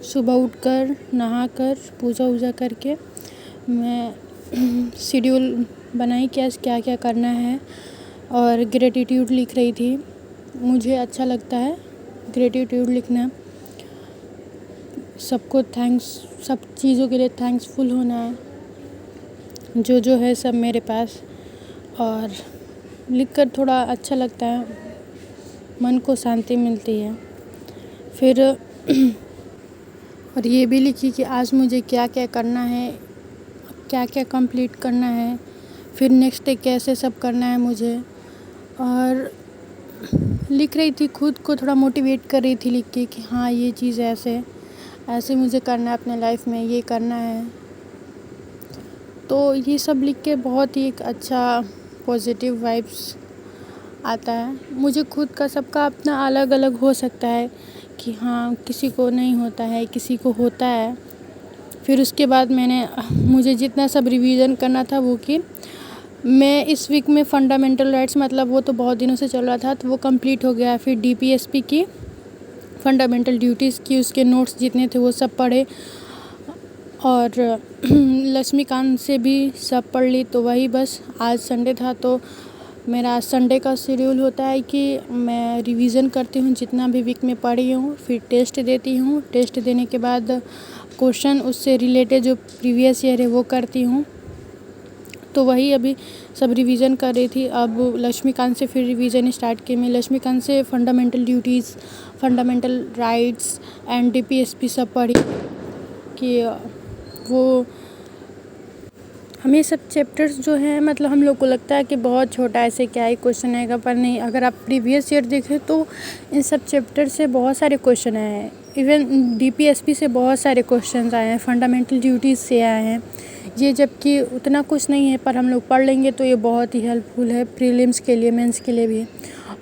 सुबह उठकर नहाकर पूजा वूजा करके मैं शेड्यूल बनाई कि आज क्या क्या करना है और ग्रेटिट्यूड लिख रही थी। मुझे अच्छा लगता है ग्रेटिट्यूड लिखना, सबको थैंक्स, सब चीज़ों के लिए थैंक्सफुल होना है, जो है सब मेरे पास। और लिखकर थोड़ा अच्छा लगता है, मन को शांति मिलती है। फिर और ये भी लिखी कि आज मुझे क्या क्या करना है, क्या क्या कंप्लीट करना है, फिर नेक्स्ट डे कैसे सब करना है मुझे। और लिख रही थी, खुद को थोड़ा मोटिवेट कर रही थी लिख के कि हाँ ये चीज़ ऐसे ऐसे मुझे करना है, अपने लाइफ में ये करना है। तो ये सब लिख के बहुत ही एक अच्छा पॉजिटिव वाइब्स आता है। मुझे खुद का, सबका अपना अलग अलग हो सकता है कि हाँ किसी को नहीं होता है, किसी को होता है। फिर उसके बाद मुझे जितना सब रिवीजन करना था वो कि मैं इस वीक में फंडामेंटल राइट्स, मतलब वो तो बहुत दिनों से चल रहा था तो वो कंप्लीट हो गया। फिर डीपीएसपी की फंडामेंटल ड्यूटीज़ की उसके नोट्स जितने थे वो सब पढ़े और लक्ष्मीकांत से भी सब पढ़ ली। तो वही बस, आज संडे था तो मेरा संडे का शेड्यूल होता है कि मैं रिवीज़न करती हूँ जितना भी वीक में पढ़ी हूँ, फिर टेस्ट देती हूँ। टेस्ट देने के बाद क्वेश्चन उससे रिलेटेड जो प्रीवियस ईयर है वो करती हूँ। तो वही अभी सब रिवीजन कर रही थी। अब लक्ष्मीकांत से फिर रिवीजन स्टार्ट की। मैं लक्ष्मीकांत से fundamental duties, fundamental rights and DPSP सब पढ़ी कि वो हमें सब चैप्टर्स जो हैं, मतलब हम लोग को लगता है कि बहुत छोटा ऐसे क्या ही क्वेश्चन आएगा, पर नहीं, अगर आप प्रीवियस ईयर देखें तो इन सब चैप्टर से बहुत सारे क्वेश्चन आए हैं। इवन डीपीएसपी से बहुत सारे क्वेश्चंस आए हैं, फंडामेंटल ड्यूटीज़ से आए हैं। ये जबकि उतना कुछ नहीं है, पर हम लोग पढ़ लेंगे तो ये बहुत ही हेल्पफुल है प्रीलिम्स के लिए, मेंस के लिए भी।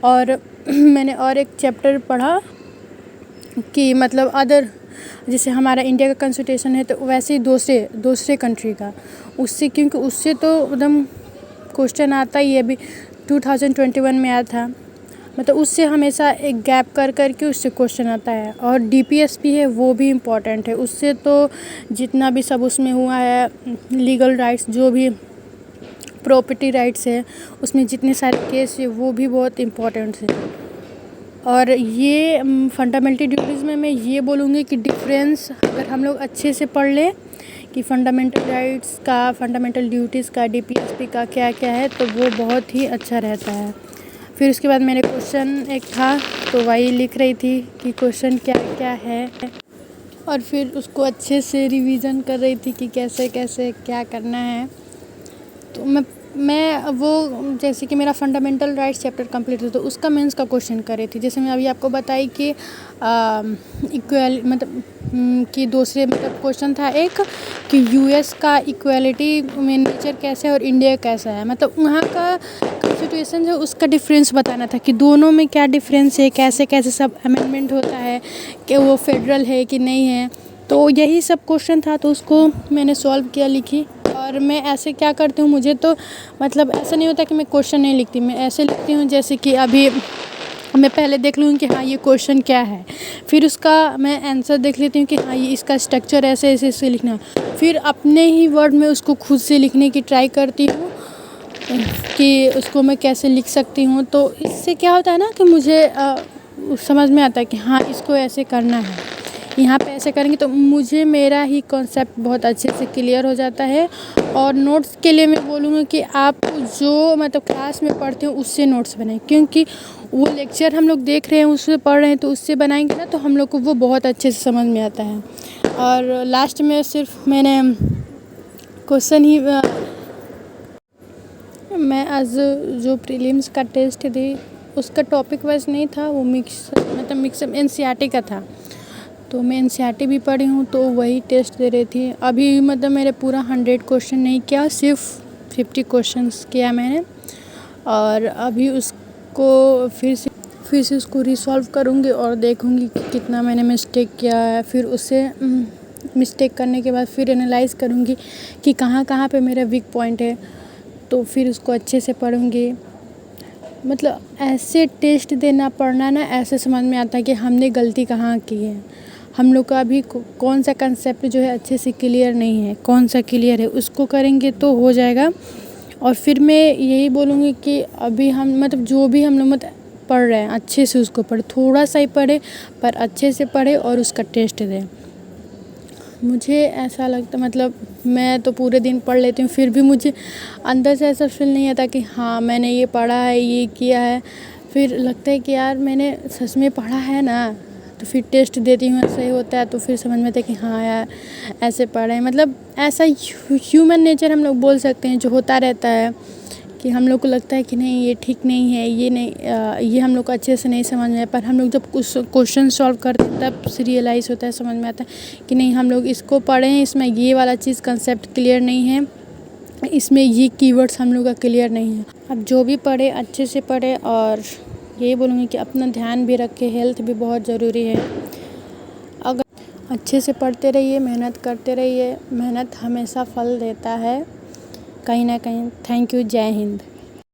और मैंने और एक चैप्टर पढ़ा कि मतलब अदर, जैसे हमारा इंडिया का कॉन्स्टिट्यूशन है तो वैसे ही दूसरे कंट्री का, उससे, क्योंकि उससे तो एकदम क्वेश्चन आता ही है। अभी 2021 में आया था, मतलब उससे हमेशा एक गैप कर के उससे क्वेश्चन आता है। और डीपीएसपी है वो भी इम्पॉर्टेंट है, उससे तो जितना भी सब उसमें हुआ है, लीगल राइट्स, जो भी प्रॉपर्टी राइट्स है, उसमें जितने सारे केस है वो भी बहुत इम्पॉर्टेंट है। और ये फंडामेंटल ड्यूटीज़ में मैं ये बोलूँगी कि डिफरेंस अगर हम लोग अच्छे से पढ़ लें कि फंडामेंटल राइट्स का, फंडामेंटल ड्यूटीज़ का, डीपीएसपी का क्या क्या है, तो वो बहुत ही अच्छा रहता है। फिर उसके बाद मेरे क्वेश्चन एक था तो वही लिख रही थी कि क्वेश्चन क्या क्या है, और फिर उसको अच्छे से रिवीजन कर रही थी कि कैसे कैसे क्या करना है। तो मैं वो, जैसे कि मेरा फंडामेंटल राइट्स चैप्टर कंप्लीट था तो उसका मेंस का क्वेश्चन कर रही थी। जैसे मैं अभी आपको बताई कि इक्वल, मतलब कि दूसरे, मतलब क्वेश्चन था एक कि यूएस का इक्वालिटी में नेचर कैसा है और इंडिया कैसा है, मतलब वहाँ का कॉन्स्टिट्यूशन जो उसका डिफरेंस बताना था कि दोनों में क्या डिफरेंस है, कैसे कैसे सब अमेंडमेंट होता है, कि वो फेडरल है कि नहीं है। तो यही सब क्वेश्चन था, तो उसको मैंने सॉल्व किया, लिखी। और मैं ऐसे क्या करती हूँ, मुझे तो मतलब ऐसा नहीं होता कि मैं क्वेश्चन नहीं लिखती, मैं ऐसे लिखती हूँ जैसे कि अभी मैं पहले देख लूँ कि हाँ ये क्वेश्चन क्या है, फिर उसका मैं आंसर देख लेती हूँ कि हाँ ये इसका स्ट्रक्चर ऐसे ऐसे ऐसे लिखना है। फिर अपने ही वर्ड में उसको खुद से लिखने की ट्राई करती हूँ कि उसको मैं कैसे लिख सकती हूँ। तो इससे क्या होता है ना कि मुझे समझ में आता है कि हाँ इसको ऐसे करना है, यहाँ पे ऐसे करेंगे, तो मुझे मेरा ही कॉन्सेप्ट बहुत अच्छे से क्लियर हो जाता है। और नोट्स के लिए मैं बोलूँगी कि आप जो मतलब क्लास में पढ़ते हो उससे नोट्स बनाएं, क्योंकि वो लेक्चर हम लोग देख रहे हैं, उससे पढ़ रहे हैं, तो उससे बनाएंगे ना तो हम लोग को वो बहुत अच्छे से समझ में आता है। और लास्ट में सिर्फ मैंने क्वेश्चन ही, मैं आज जो प्रीलिम्स का टेस्ट दी उसका टॉपिक वाइज नहीं था, वो मिक्स एनसीईआरटी का था। तो मैं एनसीईआरटी भी पढ़ी हूँ तो वही टेस्ट दे रही थी। अभी मतलब मेरे पूरा 100 क्वेश्चन नहीं किया, सिर्फ 50 क्वेश्चंस किया मैंने। और अभी उसको फिर से उसको रिसॉल्व करूँगी और देखूँगी कि कितना मैंने मिस्टेक किया है। फिर उससे मिस्टेक करने के बाद फिर एनालाइज़ करूँगी कि कहाँ कहाँ पे मेरा वीक पॉइंट है, तो फिर उसको अच्छे से पढ़ूँगी। मतलब ऐसे टेस्ट देना, पढ़ना ना, ऐसे समझ में आता है कि हमने गलती कहाँ की है। हम लोग का अभी कौन सा कंसेप्ट जो है अच्छे से क्लियर नहीं है, कौन सा क्लियर है उसको करेंगे तो हो जाएगा। और फिर मैं यही बोलूँगी कि अभी हम मतलब जो भी हम लोग पढ़ रहे हैं अच्छे से उसको पढ़े, थोड़ा सा ही पढ़े पर अच्छे से पढ़े और उसका टेस्ट दें। मुझे ऐसा लगता मतलब मैं तो पूरे दिन पढ़ लेती हूँ, फिर भी मुझे अंदर से ऐसा फील नहीं आता कि हाँ मैंने ये पढ़ा है, ये किया है। फिर लगता है कि यार मैंने सच में पढ़ा है ना, तो फिर टेस्ट देती हूँ, ऐसा ही होता है तो फिर समझ में आता है कि हाँ यार ऐसे पढ़े हैं। मतलब ऐसा ह्यूमन नेचर हम लोग बोल सकते हैं जो होता रहता है कि हम लोग को लगता है कि नहीं ये ठीक नहीं है, ये नहीं ये हम लोग को अच्छे से नहीं समझ में आया, पर हम लोग जब कुछ क्वेश्चन सॉल्व करते हैं तब रियलाइज़ होता है, समझ में आता है कि नहीं हम लोग इसको पढ़े हैं, इसमें ये वाला चीज़ कंसेप्ट क्लियर नहीं है, इसमें ये कीवर्ड्स हम लोग का क्लियर नहीं है। अब जो भी पढ़े अच्छे से पढ़े और यही बोलूँगी कि अपना ध्यान भी रखें, हेल्थ भी बहुत ज़रूरी है। अगर अच्छे से पढ़ते रहिए, मेहनत करते रहिए, मेहनत हमेशा फल देता है कहीं ना कहीं। थैंक यू, जय हिंद।